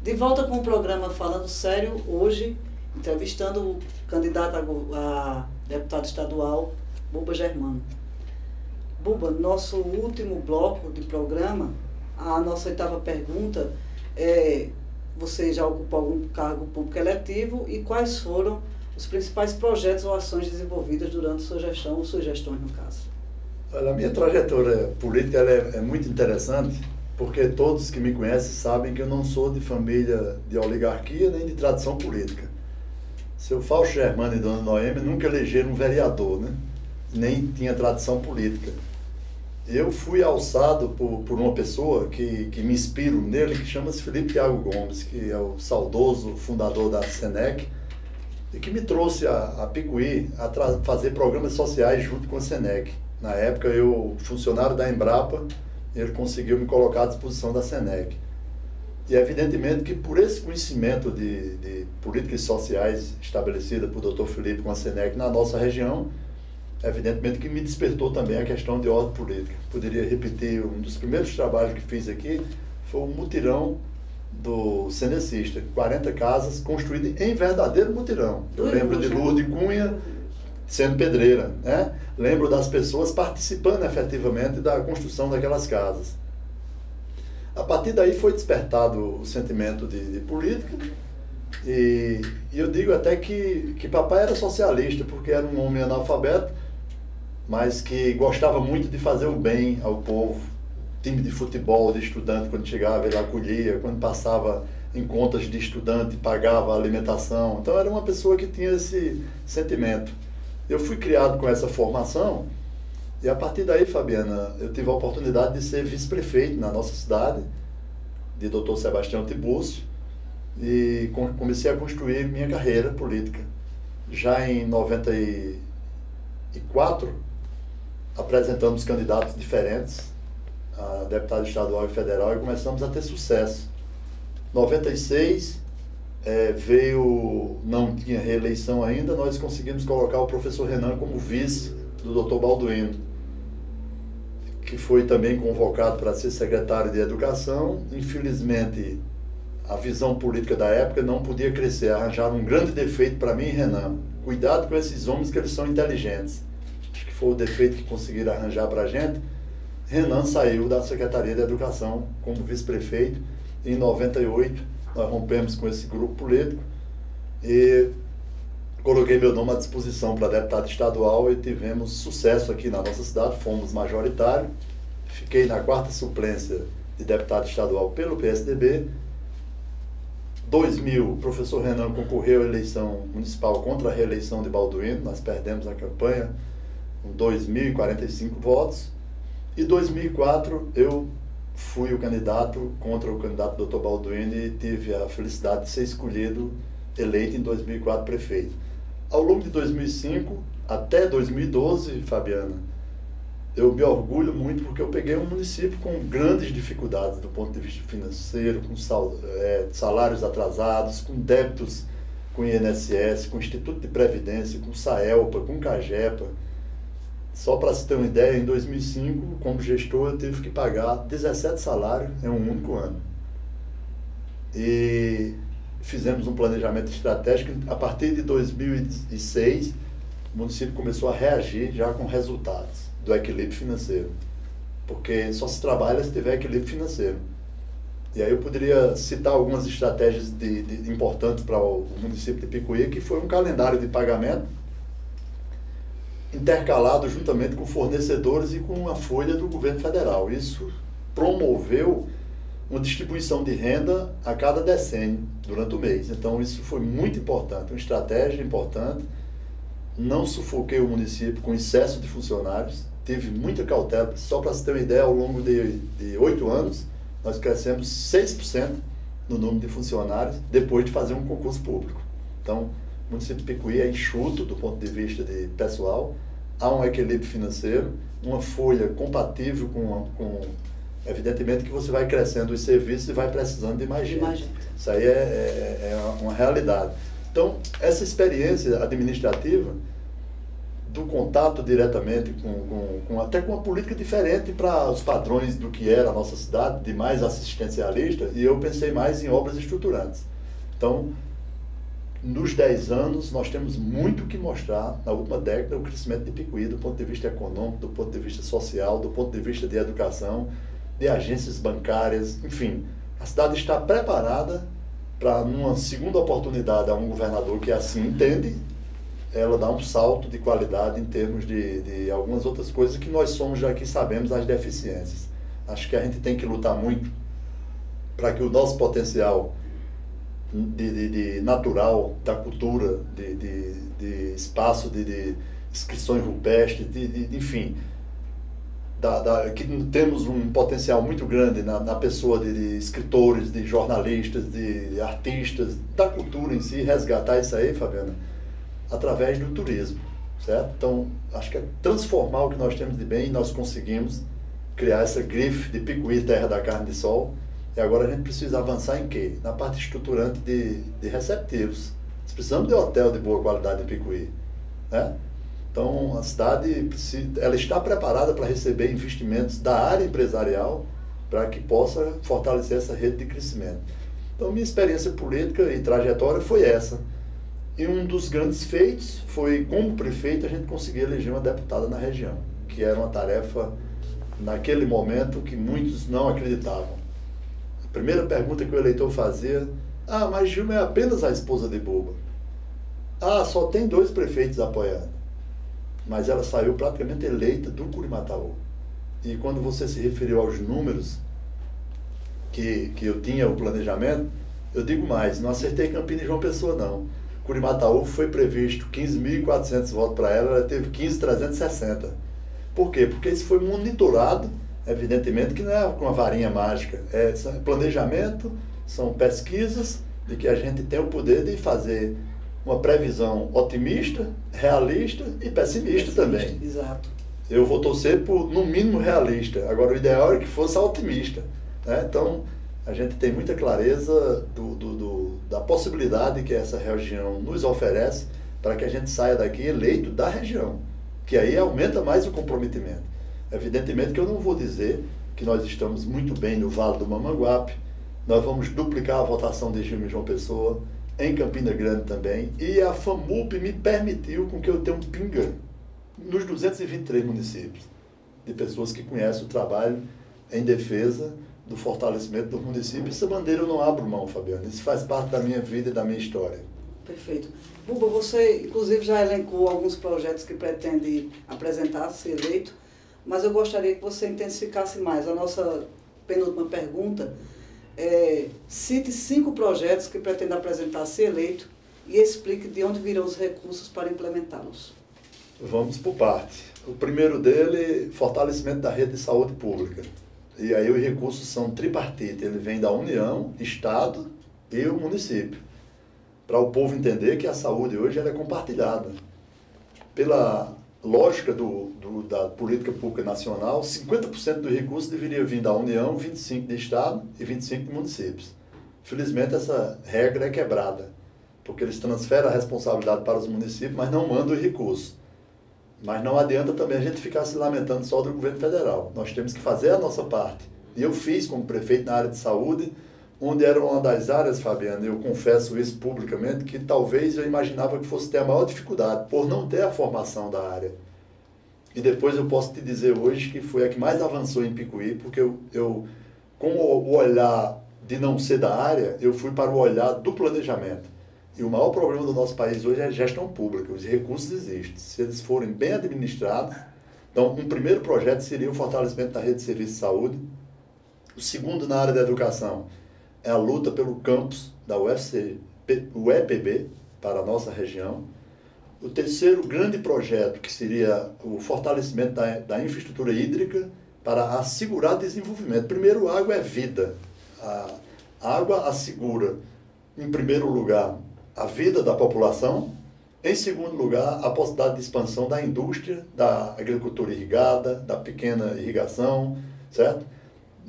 De volta com o programa Falando Sério, hoje, entrevistando o candidato a deputado estadual, Buba Germano. Buba, nosso último bloco de programa, a nossa oitava pergunta é: você já ocupou algum cargo público eletivo e quais foram os principais projetos ou ações desenvolvidas durante sua gestão, ou suas gestões, no caso? Olha, a minha trajetória política ela é muito interessante, porque todos que me conhecem sabem que eu não sou de família de oligarquia nem de tradição política. Seu Fausto Germano e Dona Noêmia nunca elegeram um vereador, né? Nem tinha tradição política. Eu fui alçado por uma pessoa que me inspiro nele, que chama-se Felipe Thiago Gomes, que é o saudoso fundador da SENEC, e que me trouxe a Picuí a fazer programas sociais junto com a SENEC. Na época, eu, funcionário da Embrapa, ele conseguiu me colocar à disposição da SENEC. E evidentemente que por esse conhecimento de políticas sociais estabelecidas por Dr. Felipe com a SENEC na nossa região, evidentemente que me despertou também a questão de ordem política. Poderia repetir, um dos primeiros trabalhos que fiz aqui foi o mutirão do Cenecista, 40 casas construídas em verdadeiro mutirão. Eu lembro de Lourdes Cunha sendo pedreira, né? Lembro das pessoas participando efetivamente da construção daquelas casas. A partir daí foi despertado o sentimento de política, e eu digo até que papai era socialista, porque era um homem analfabeto, mas que gostava muito de fazer o bem ao povo. Time de futebol, de estudante, quando chegava, ele acolhia, quando passava em contas de estudante, pagava a alimentação. Então era uma pessoa que tinha esse sentimento. Eu fui criado com essa formação, e a partir daí, Fabiana, eu tive a oportunidade de ser vice-prefeito na nossa cidade, de Dr. Sebastião Tiburcio, e comecei a construir minha carreira política. Já em 94, apresentamos candidatos diferentes, a deputado estadual e federal, e começamos a ter sucesso. 96, não tinha reeleição ainda, nós conseguimos colocar o professor Renan como vice do Dr. Balduino, que foi também convocado para ser secretário de Educação. Infelizmente, a visão política da época não podia crescer, arranjaram um grande defeito para mim e Renan. Cuidado com esses homens, que eles são inteligentes. Acho que foi o defeito que conseguiram arranjar para a gente. Renan saiu da Secretaria de Educação como vice-prefeito. Em 98, nós rompemos com esse grupo político e coloquei meu nome à disposição para deputado estadual, e tivemos sucesso aqui na nossa cidade, fomos majoritário. Fiquei na 4ª suplência de deputado estadual pelo PSDB. 2000, o professor Renan concorreu à eleição municipal contra a reeleição de Balduino, nós perdemos a campanha com 2.045 votos. E 2004, eu fui o candidato contra o candidato Dr. Balduino e tive a felicidade de ser escolhido, eleito em 2004 prefeito. Ao longo de 2005 até 2012, Fabiana, eu me orgulho muito porque eu peguei um município com grandes dificuldades do ponto de vista financeiro, com salários atrasados, com débitos com INSS, com Instituto de Previdência, com SAELPA, com CAGEPA. Só para se ter uma ideia, em 2005, como gestor, eu tive que pagar 17 salários em um único ano. E fizemos um planejamento estratégico. A partir de 2006, o município começou a reagir já com resultados do equilíbrio financeiro, porque só se trabalha se tiver equilíbrio financeiro. E aí eu poderia citar algumas estratégias importantes para o município de Picuí, que foi um calendário de pagamento intercalado juntamente com fornecedores e com a folha do governo federal. Isso promoveu uma distribuição de renda a cada decênio durante o mês. Então isso foi muito importante, uma estratégia importante. Não sufoquei o município com excesso de funcionários, tive muita cautela. Só para se ter uma ideia, ao longo de 8 anos, nós crescemos 6% no número de funcionários depois de fazer um concurso público. Então, o município de Picuí é enxuto do ponto de vista de pessoal, há um equilíbrio financeiro, uma folha compatível com evidentemente que você vai crescendo os serviços e vai precisando de mais gente. Isso aí é uma realidade. Então, essa experiência administrativa do contato diretamente até com uma política diferente para os padrões do que era a nossa cidade, de mais assistencialista, e eu pensei mais em obras estruturantes. Então, nos 10 anos, nós temos muito que mostrar, na última década, o crescimento de Picuí, do ponto de vista econômico, do ponto de vista social, do ponto de vista de educação, de agências bancárias, enfim. A cidade está preparada para, numa segunda oportunidade a um governador que assim entende, ela dá um salto de qualidade em termos de algumas outras coisas que nós somos já que sabemos as deficiências. Acho que a gente tem que lutar muito para que o nosso potencial de natural, da cultura, de espaço, de inscrições rupestres, enfim, que temos um potencial muito grande na pessoa de escritores, de jornalistas, de artistas, da cultura em si, resgatar isso aí, Fabiana, através do turismo, certo? Então, acho que é transformar o que nós temos de bem, e nós conseguimos criar essa grife de Picuí, terra da carne de sol, e agora a gente precisa avançar em quê? Na parte estruturante de receptivos. Nós precisamos de hotel de boa qualidade em Picuí, né? Então, a cidade ela está preparada para receber investimentos da área empresarial para que possa fortalecer essa rede de crescimento. Então, minha experiência política e trajetória foi essa. E um dos grandes feitos foi, como prefeito, a gente conseguir eleger uma deputada na região, que era uma tarefa, naquele momento, que muitos não acreditavam. A primeira pergunta que o eleitor fazia: ah, mas Gilma é apenas a esposa de Buba. Ah, só tem 2 prefeitos apoiando. Mas ela saiu praticamente eleita do Curimataú. E quando você se referiu aos números que eu tinha, o planejamento, eu digo mais, não acertei Campinas e João Pessoa, não. Curimataú foi previsto 15.400 votos para ela, ela teve 15.360. Por quê? Porque isso foi monitorado, evidentemente que não é com uma varinha mágica, é planejamento, são pesquisas de que a gente tem o poder de fazer uma previsão otimista, realista e pessimista também. Exato. Eu vou torcer por, no mínimo, realista. Agora, o ideal é que fosse otimista, né? Então, a gente tem muita clareza da possibilidade que essa região nos oferece para que a gente saia daqui eleito da região, que aí aumenta mais o comprometimento. Evidentemente que eu não vou dizer que nós estamos muito bem no Vale do Mamanguape, nós vamos duplicar a votação de Gilma e João Pessoa, em Campina Grande também, e a FAMUP me permitiu com que eu tenha um pinga nos 223 municípios, de pessoas que conhecem o trabalho em defesa do fortalecimento do município. Essa bandeira eu não abro mão, Fabiana, isso faz parte da minha vida e da minha história. Perfeito. Buba, você inclusive já elencou alguns projetos que pretende apresentar, ser eleito, mas eu gostaria que você intensificasse mais. A nossa penúltima pergunta é: cite 5 projetos que pretende apresentar, ser eleito, e explique de onde virão os recursos para implementá-los. Vamos por parte. O primeiro dele, fortalecimento da rede de saúde pública. E aí os recursos são tripartite, ele vem da União, Estado e o município. Para o povo entender que a saúde hoje ela é compartilhada. Pela lógica da política pública nacional, 50% dos recursos deveria vir da União, 25% do Estado e 25% de municípios. Felizmente essa regra é quebrada, porque eles transferem a responsabilidade para os municípios, mas não mandam os recursos. Mas não adianta também a gente ficar se lamentando só do governo federal. Nós temos que fazer a nossa parte. E eu fiz como prefeito na área de saúde, onde era uma das áreas, Fabiana, eu confesso isso publicamente, que talvez eu imaginava que fosse ter a maior dificuldade, por não ter a formação da área. E depois eu posso te dizer hoje que foi a que mais avançou em Picuí, porque eu com o olhar de não ser da área, eu fui para o olhar do planejamento. E o maior problema do nosso país hoje é a gestão pública. Os recursos existem. Se eles forem bem administrados, então um primeiro projeto seria o fortalecimento da rede de serviços de saúde. O segundo, na área da educação, é a luta pelo campus da UFC, o EPB, para a nossa região. O terceiro grande projeto, que seria o fortalecimento da infraestrutura hídrica para assegurar desenvolvimento. Primeiro, água é vida. A água assegura, em primeiro lugar, a vida da população, em segundo lugar, a possibilidade de expansão da indústria, da agricultura irrigada, da pequena irrigação, certo?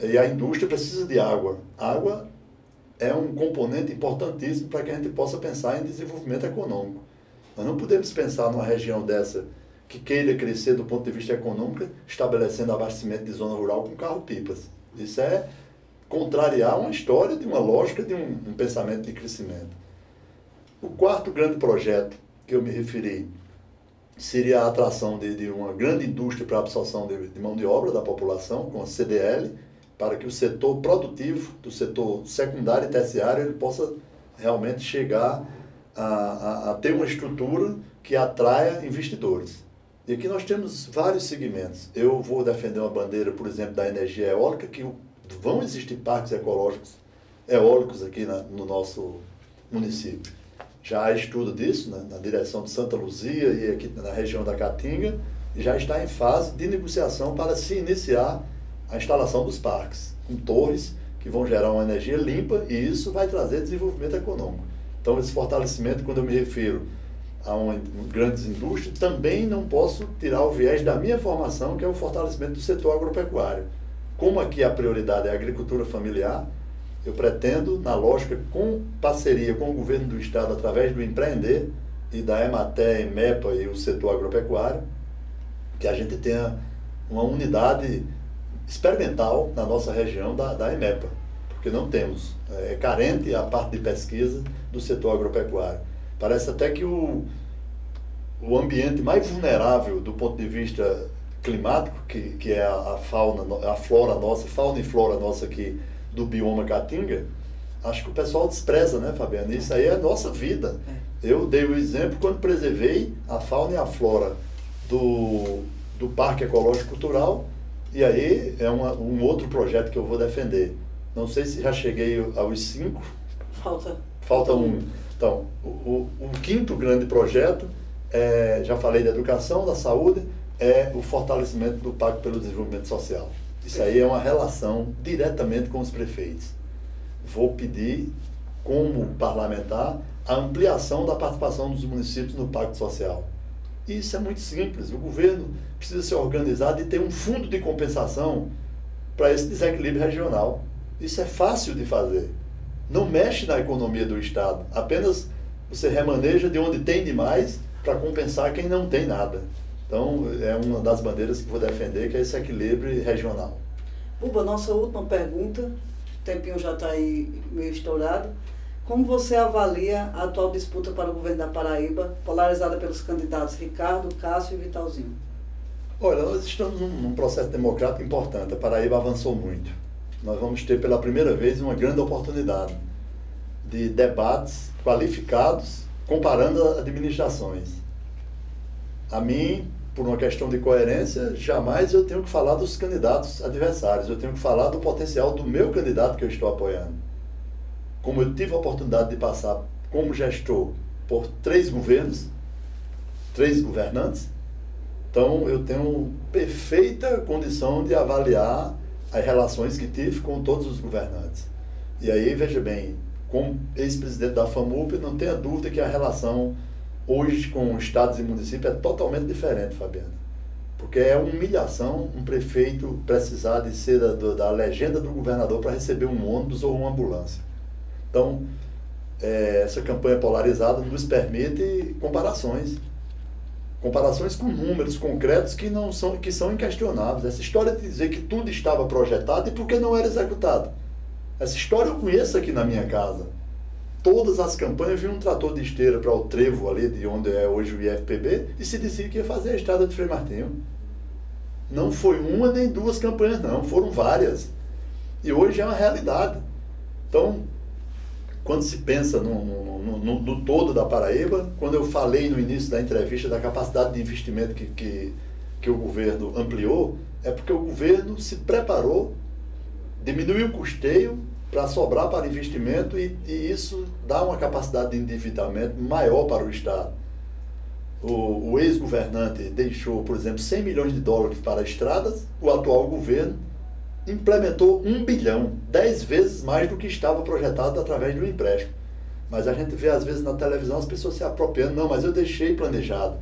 E a indústria precisa de água. Água é um componente importantíssimo para que a gente possa pensar em desenvolvimento econômico. Nós não podemos pensar numa região dessa que queira crescer do ponto de vista econômico, estabelecendo abastecimento de zona rural com carro-pipas. Isso é contrariar uma história de uma lógica de um pensamento de crescimento. O quarto grande projeto que eu me referi seria a atração de uma grande indústria para a absorção de mão de obra da população, com a CDL, para que o setor produtivo, do setor secundário e terciário, ele possa realmente chegar a ter uma estrutura que atraia investidores. E aqui nós temos vários segmentos. Eu vou defender uma bandeira, por exemplo, da energia eólica, que vão existir parques ecológicos eólicos aqui no nosso município. Já há estudo disso, né, na direção de Santa Luzia e aqui na região da Caatinga, e já está em fase de negociação para se iniciar a instalação dos parques, com torres que vão gerar uma energia limpa, e isso vai trazer desenvolvimento econômico. Então, esse fortalecimento, quando eu me refiro a grandes indústrias, também não posso tirar o viés da minha formação, que é o fortalecimento do setor agropecuário. Como aqui a prioridade é a agricultura familiar, eu pretendo, na lógica, com parceria com o governo do estado, através do Empreender e da Emater, EMEPA e o setor agropecuário, que a gente tenha uma unidade experimental na nossa região da EMEPA, porque não temos. É carente a parte de pesquisa do setor agropecuário. Parece até que o ambiente mais vulnerável do ponto de vista climático, que é a flora nossa, fauna e flora nossa aqui do bioma Caatinga, acho que o pessoal despreza, né, Fabiana? Isso aí é a nossa vida. Eu dei o exemplo quando preservei a fauna e a flora do Parque Ecológico Cultural, e aí é um outro projeto que eu vou defender. Não sei se já cheguei aos 5. Falta um. Então, o quinto grande projeto, já falei da educação, da saúde, é o fortalecimento do Pacto pelo Desenvolvimento Social. Isso aí é uma relação diretamente com os prefeitos. Vou pedir, como parlamentar, a ampliação da participação dos municípios no Pacto Social. E isso é muito simples. O governo precisa se organizar e ter um fundo de compensação para esse desequilíbrio regional. Isso é fácil de fazer. Não mexe na economia do Estado. Apenas você remaneja de onde tem demais para compensar quem não tem nada. Então, é uma das bandeiras que vou defender, que é esse equilíbrio regional. Buba, nossa última pergunta, o tempinho já está aí meio estourado. Como você avalia a atual disputa para o governo da Paraíba, polarizada pelos candidatos Ricardo, Cássio e Vitalzinho? Olha, nós estamos num processo democrático importante. A Paraíba avançou muito. Nós vamos ter pela primeira vez uma grande oportunidade de debates qualificados comparando administrações. A mim, por uma questão de coerência, jamais eu tenho que falar dos candidatos adversários, eu tenho que falar do potencial do meu candidato que eu estou apoiando. Como eu tive a oportunidade de passar como gestor por 3 governos, 3 governantes, então eu tenho perfeita condição de avaliar as relações que tive com todos os governantes. E aí, veja bem, como ex-presidente da FAMUP, não tenha dúvida que a relação hoje com estados e municípios é totalmente diferente, Fabiana. Porque é uma humilhação um prefeito precisar de ser da legenda do governador para receber um ônibus ou uma ambulância. Então, essa campanha polarizada nos permite comparações com números concretos que são inquestionáveis. Essa história de dizer que tudo estava projetado e por que não era executado. Essa história eu conheço aqui na minha casa. Todas as campanhas vinham um trator de esteira para o trevo ali, de onde é hoje o IFPB, e se dizia que ia fazer a estrada de Frei Martinho. Não foi uma nem 2 campanhas, não, foram várias. E hoje é uma realidade. Então, quando se pensa no todo da Paraíba, quando eu falei no início da entrevista da capacidade de investimento que o governo ampliou, é porque o governo se preparou, diminuiu o custeio para sobrar para investimento e isso dá uma capacidade de endividamento maior para o Estado. O ex-governante deixou, por exemplo, 100 milhões de dólares para estradas, o atual governo implementou 1 bilhão, 10 vezes mais do que estava projetado através do empréstimo. Mas a gente vê às vezes na televisão as pessoas se apropriando, não, mas eu deixei planejado.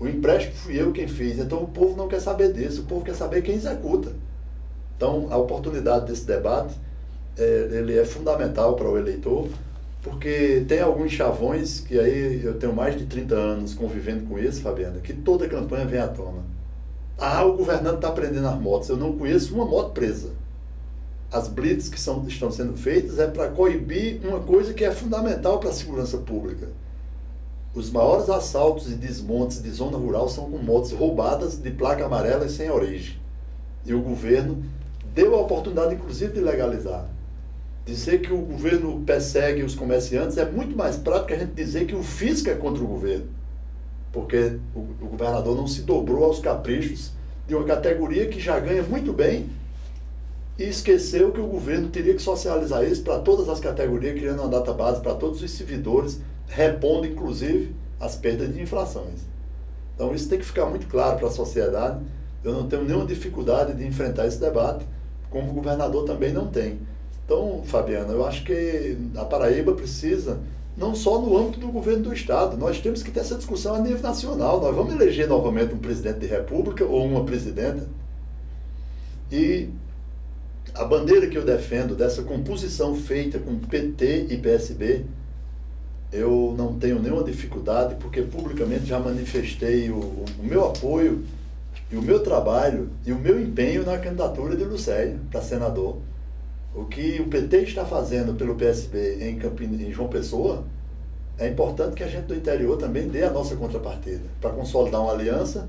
O empréstimo fui eu quem fiz, então o povo não quer saber disso, o povo quer saber quem executa. Então a oportunidade desse debate, ele é fundamental para o eleitor, porque tem alguns chavões que aí eu tenho mais de 30 anos convivendo com isso, Fabiana, que toda campanha vem à tona. Ah, o governante está prendendo as motos. Eu não conheço uma moto presa. As blitz que estão sendo feitas é para coibir uma coisa que é fundamental para a segurança pública. Os maiores assaltos e desmontes de zona rural são com motos roubadas de placa amarela e sem origem. E o governo deu a oportunidade, inclusive, de legalizar. Dizer que o governo persegue os comerciantes é muito mais prático que a gente dizer que o fisco é contra o governo. Porque o governador não se dobrou aos caprichos de uma categoria que já ganha muito bem e esqueceu que o governo teria que socializar isso para todas as categorias, criando uma database para todos os servidores, repondo, inclusive, as perdas de infrações. Então, isso tem que ficar muito claro para a sociedade. Eu não tenho nenhuma dificuldade de enfrentar esse debate, como o governador também não tem. Então, Fabiana, eu acho que a Paraíba precisa, não só no âmbito do governo do Estado, nós temos que ter essa discussão a nível nacional. Nós vamos eleger novamente um presidente de república ou uma presidenta. E a bandeira que eu defendo dessa composição feita com PT e PSB, eu não tenho nenhuma dificuldade, porque publicamente já manifestei o meu apoio e o meu trabalho e o meu empenho na candidatura de Lucélia para senador. O que o PT está fazendo pelo PSB em João Pessoa, é importante que a gente do interior também dê a nossa contrapartida, para consolidar uma aliança,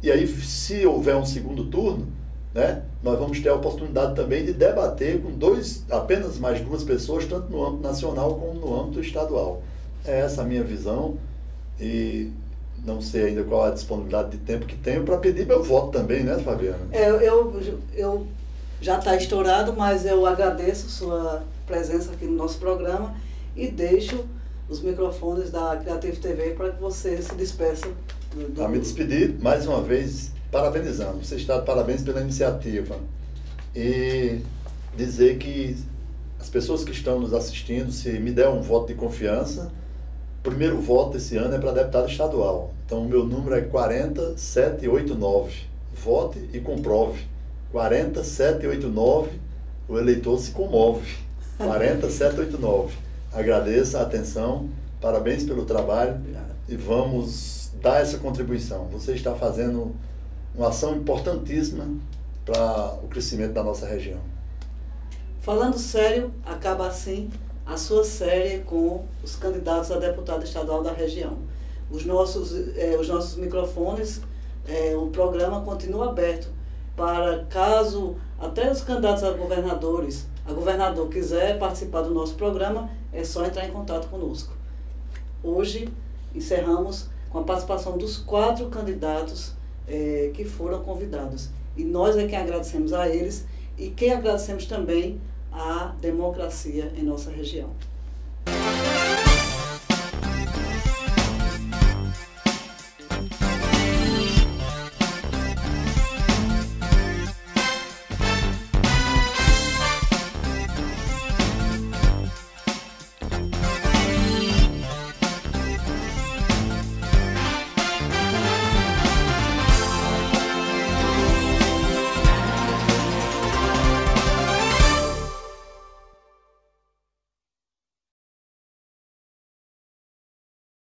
e aí, se houver um segundo turno, né, nós vamos ter a oportunidade também de debater com apenas mais duas pessoas, tanto no âmbito nacional como no âmbito estadual. É essa a minha visão, e não sei ainda qual é a disponibilidade de tempo que tenho para pedir meu voto também, né, Fabiana? Eu já está estourado, mas eu agradeço sua presença aqui no nosso programa e deixo os microfones da Creative TV para que você se despeça. Para me despedir, mais uma vez, parabenizando. Você está de parabéns pela iniciativa. E dizer que as pessoas que estão nos assistindo, se me der um voto de confiança, o primeiro voto esse ano é para deputado estadual. Então, o meu número é 40789. Vote e comprove. 40789, o eleitor se comove. 40789. Agradeço a atenção, parabéns pelo trabalho e vamos dar essa contribuição. Você está fazendo uma ação importantíssima para o crescimento da nossa região. Falando sério, acaba assim a sua série com os candidatos a deputado estadual da região. Os nossos microfones, o programa continua aberto para caso até os candidatos a governador quiser participar do nosso programa, é só entrar em contato conosco. Hoje encerramos com a participação dos 4 candidatos que foram convidados. E nós é quem agradecemos a eles e quem agradecemos também à democracia em nossa região.